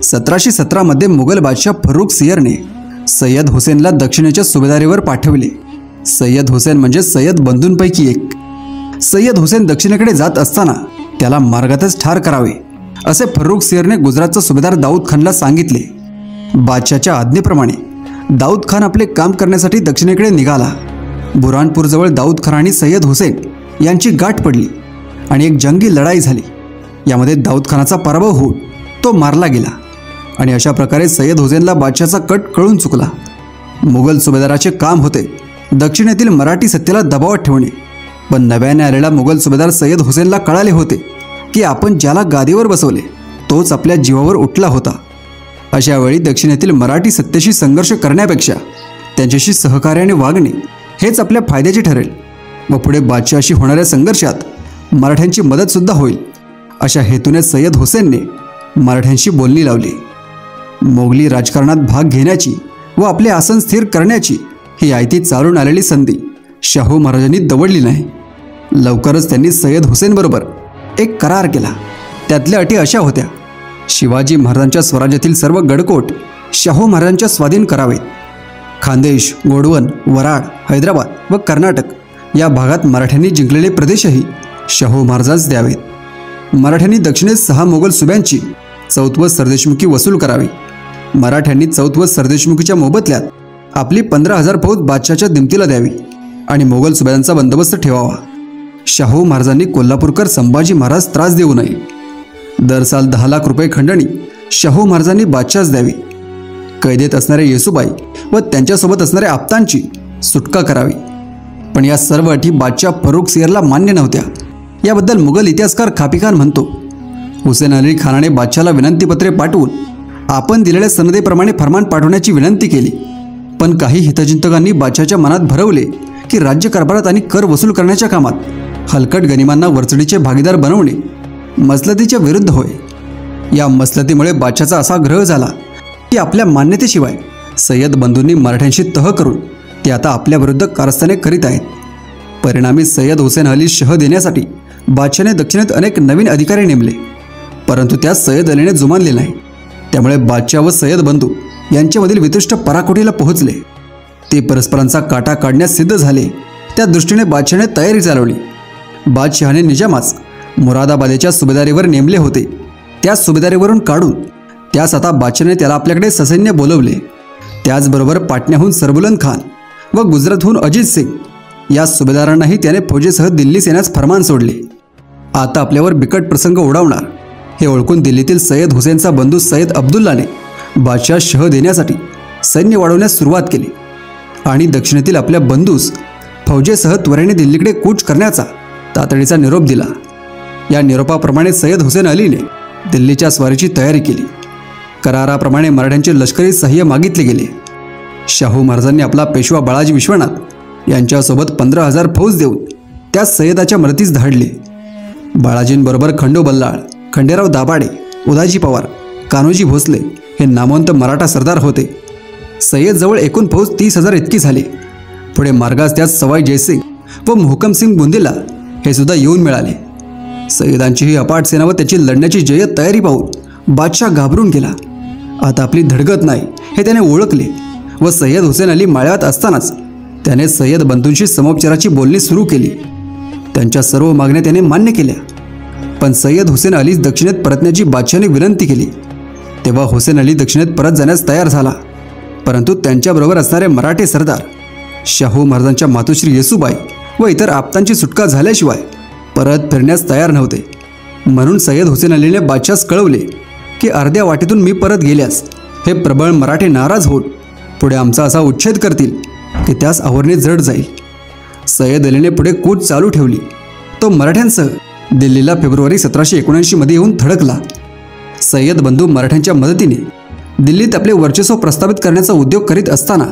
1717 मध्ये मुघल बादशाह फर्रुख सियरने सय्यद हुसेनला दक्षिणेच्या सुभेदारीवर पाठवले। सय्यद हुसेन म्हणजे सय्यद बंधूंपैकी एक। सय्यद हुसेन दक्षिणेकडे जात असताना त्याला मार्गातच ठार करावे असे फर्रुख सियरने गुजरातचा सुभेदार दाऊद खानला सांगितले। बादशाहच्या आज्ञेप्रमाणे दाऊद खान आपले काम करण्यासाठी दक्षिणेकडे निघाला। बुरहानपूरजवळ दाऊद खान आणि सय्यद हुसेन यांची गाठ पडली आणि एक जंगी लढाई झाली। यामध्ये दाऊद खानाचा पराभव होऊन तो मारला गेला आणि अशा प्रकारे सय्यद हुसेनला बादशाहचा कट कळून चुकला। मुघल सुभेदाराचे काम होते दक्षिणेतील मराठी सत्तेला दबावात ठेवणे, पण नव्याने आलेला मुघल सुभेदार सय्यद हुसेनला कळाले होते की आपण ज्याला गादीवर बसवले तोच आपल्या जीवावर उठला होता। अशा वेळी दक्षिणेतील मराठी सत्तेशी संघर्ष करण्यापेक्षा त्यांच्याशी सहकार्याने वागणे हेच आपल्या फायद्याचे ठरेल व पुढे बादशाहाशी होणाऱ्या संघर्षात मराठ्यांची मदतसुद्धा होईल। अशा हेतूने सय्यद हुसेनने मराठ्यांशी बोलणी लावली। मोगली राजकारणात भाग घेण्याची व आपले आसन स्थिर करण्याची ही आयती चालून आलेली संधी शाहू महाराजांनी दवडली नाही। लवकरच त्यांनी सय्यद हुसेनबरोबर एक करार केला। त्यातल्या अटी अशा होत्या, शिवाजी महाराजांच्या स्वराज्यातील सर्व गडकोट शाहू महाराजांच्या स्वाधीन करावेत। खानदेश, गोंडवन, वराड, हैदराबाद व कर्नाटक या भागात मराठ्यांनी जिंकलेले प्रदेशही शाहू महाराजांस द्यावेत। मराठ्यांनी दक्षिणेत 6 मोगल सुब्यांची चौथ व सरदेशमुखी वसूल करावी। मराठ्यांनी चौथ व सरदेशमुखीच्या मोबदल्यात आपली 15,000 फौज बादशाहच्या दिमतीला द्यावी आणि मोगल सुब्यांचा बंदोबस्त ठेवावा। शाहू महाराजांनी कोल्हापूरकर संभाजी महाराज त्रास देऊ नये। दर साल 10 लाख रुपये खंडणी शाहू महाराजांनी बादशाहस द्यावी। कैदेत असणारे येसुबाई व त्यांच्यासोबत असणाऱ्या आप्तांची सुटका करावी। पण या सर्व अटी बादशाह फर्रुख सियरला मान्य नव्हत्या। याबद्दल मुघल इतिहासकार खापीखान म्हणतो, हुसेन अली खानाने बादशाहला विनंतीपत्रे पाठवून आपण दिलेल्या सनदेप्रमाणे फरमान पाठवण्याची विनंती केली, पण काही हितचिंतकांनी बादशाहच्या मनात भरवले की राज्यकारभारात आणि कर वसूल करण्याच्या कामात हलकट गनिमांना वरचढीचे भागीदार बनवणे मसलतीच्या विरुद्ध होय। या मसलतीमुळे बादशाहचा असा ग्रह झाला की आपल्या मान्यतेशिवाय सय्यद बंधूंनी मराठ्यांशी तह करून ते आता आपल्या विरुद्ध कारस्थाने करीत आहेत। परिणामी सय्यद हुसेन अली शह देण्यासाठी बादशाहने दक्षिणेत अनेक नवीन अधिकारी नेमले, परंतु त्यात सय्यद अलीने जुमानले नाही। त्यामुळे बादशाह व सय्यद बंधू यांच्यामधील वितुष्ट पराकोटीला पोहोचले। ते परस्परांचा काटा काढण्यास सिद्ध झाले। त्या दृष्टीने बादशाहने तयारी चालवली। बादशहाने निजामास मुरादाबादेच्या सुभेदारीवर नेमले होते। त्या सुभेदारीवरून काढून त्यास आता बादशाहने त्याला आपल्याकडे ससैन्य बोलवले। त्याचबरोबर पाटण्याहून सरबुलंद खान व गुजरातहून अजित सिंग या सुभेदारांनाही त्याने फौजेसह दिल्लीस येण्यास फरमान सोडले। आता आपल्यावर बिकट प्रसंग ओढावणार हे ओळखून दिल्लीतील सय्यद हुसेनचा बंधू सय्यद अब्दुल्लाने बादशाह शह देण्यासाठी सैन्य वाढवण्यास सुरुवात केली आणि दक्षिणेतील आपल्या बंधूस फौजेसह त्वरेने दिल्लीकडे कूच करण्याचा तातडीचा निरोप दिला। या निरोपाप्रमाणे सय्यद हुसेन अलीने दिल्लीच्या स्वारीची तयारी केली। कराराप्रमाणे मराठ्यांचे लष्करी सहाय्य मागितले गेले। शाहू महाराजांनी आपला पेशवा बाळाजी विश्वनाथ यांच्यासोबत 15,000 फौज देऊन त्या सय्यदाच्या मदतीस धाडले। बाळाजींबरोबर खंडू बल्लाळ, खंडेराव दाभाडे, उदाजी पवार, कान्होजी भोसले हे नामवंत मराठा सरदार होते। सय्यदजवळ एकूण फौज 30,000 इतकी झाली। पुढे मार्गास त्यात सवाई जयसिंग व मोहकमसिंग बुंदेला हे सुद्धा येऊन मिळाले। सय्यदांची ही अपाट सेना व त्याची लढण्याची जय्यत तयारी पाहून बादशाह घाबरून गेला। आता आपली धडगत नाही हे त्याने ओळखले व सय्यद हुसेन अली माळ्यात असतानाच त्याने सय्यद बंधूंशी समोपचाराची बोलणी सुरू केली। त्यांच्या सर्व मागण्या त्याने मान्य केल्या, पण सय्यद हुसेन अलीस दक्षिणेत परतण्याची बादशाहने विनंती केली। तेव्हा हुसेन अली दक्षिणेत परत जाण्यास तयार झाला, परंतु त्यांच्याबरोबर असणारे मराठे सरदार शाहू महाराजांच्या मातोश्री येसुबाई व इतर आप्तांची सुटका झाल्याशिवाय परत फिरण्यास तयार नव्हते। म्हणून सय्यद हुसेन अलीने बादशाहस कळवले की अर्ध्या वाटेतून मी परत गेल्यास हे प्रबळ मराठे नाराज होऊन पुढे आमचा असा उच्छेद करतील की त्यास आवरणे जड जाईल। सय्यद अलीने पुढे कूच चालू ठेवली। तो मराठ्यांसह दिल्लीला फेब्रुवारी 1779 मध्ये येऊन थडकला। सय्यद बंधू मराठ्यांच्या मदतीने दिल्लीत आपले वर्चस्व प्रस्थापित करण्याचा उद्योग करीत असताना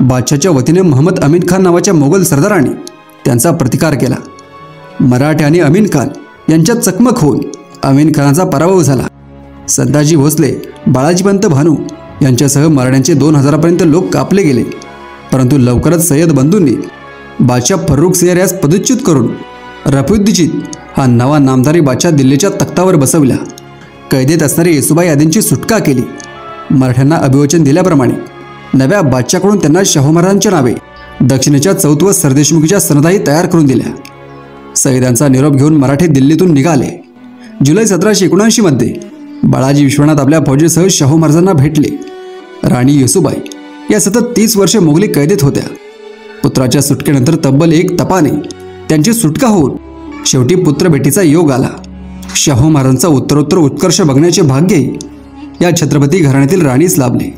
बादशाहच्या वतीने मोहम्मद अमीन खान नावाच्या मोगल सरदाराने त्यांचा प्रतिकार केला। मराठे आणि अमीन खान यांच्यात चकमक होऊन अमीन खानाचा पराभव झाला। संताजी भोसले, बाळाजीपंत भानू यांच्यासह मराठ्यांचे 2000 पर्यंत लोक कापले गेले, परंतु लवकरच सय्यद बंधूंनी बादशाह फर्रुख सियर यास पदच्युत करून रफुद्दीन हा नवा नामधारी बादशाह दिल्लीच्या तख्तावर बसविला। कैदेत असणाऱ्या येसुबाई आदींची सुटका केली. मराठ्यांना अभिवचन दिल्याप्रमाणे नव्या बादशाकडून त्यांना शाहू महाराजांच्या नावे दक्षिणेच्या चौथ व सरदेशमुखीच्या सनदाही तयार करून दिल्या. सय्यदांचा निरोप घेऊन मराठे दिल्लीतून निघाले. जुलै 1779 मध्ये बाळाजी विश्वनाथ आपल्या फौजेसह शाहू महाराजांना भेटले. राणी येसुबाई या सतत 30 वर्षे मोगली कैदेत होत्या. पुत्राच्या सुटकेनंतर तब्बल 1 तपाने त्यांची सुटका होऊन शेवटी पुत्रभेटीचा योग आला. शाहू महाराजांचा उत्तरोत्तर उत्कर्ष बघण्याचे भाग्यही या छत्रपती घराण्यातील राणीस लाभले.